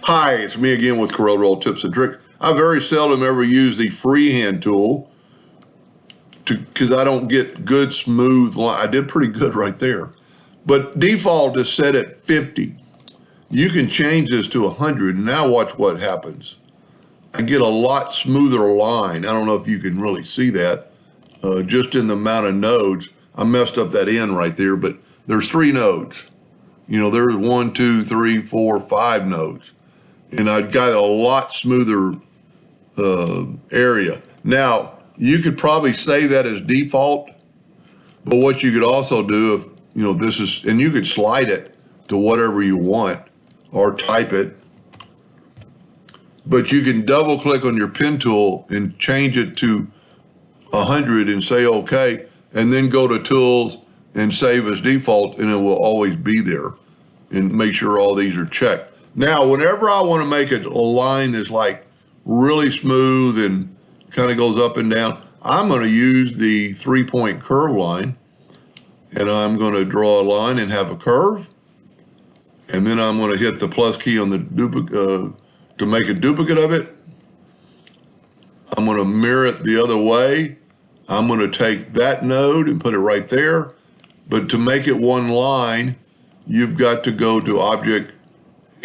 Hi, it's me again with Corel Roll Tips and Tricks. I very seldom ever use the freehand tool because I don't get good smooth line. I did pretty good right there. But default is set at 50. You can change this to 100 and now watch what happens. I get a lot smoother line. I don't know if you can really see that just in the amount of nodes. I messed up that end right there, but there's 3 nodes. You know, there's 1, 2, 3, 4, 5 nodes. And I got a lot smoother area. Now, you could probably say that as default, but what you could also do if, you know, this is, and you could slide it to whatever you want or type it, but you can double click on your pen tool and change it to 100 and say okay, and then go to tools and save as default, and it will always be there. And make sure all these are checked. Now, whenever I want to make a line that's like really smooth and kind of goes up and down, I'm going to use the 3-point curve line, and I'm going to draw a line and have a curve, and then I'm going to hit the plus key on the duplicate to make a duplicate of it. I'm going to mirror it the other way. I'm going to take that node and put it right there, but to make it one line, you've got to go to Object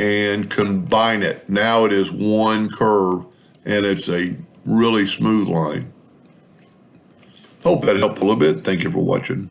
and combine it. Now it is one curve, and it's a really smooth line. Hope that helped a little bit. Thank you for watching.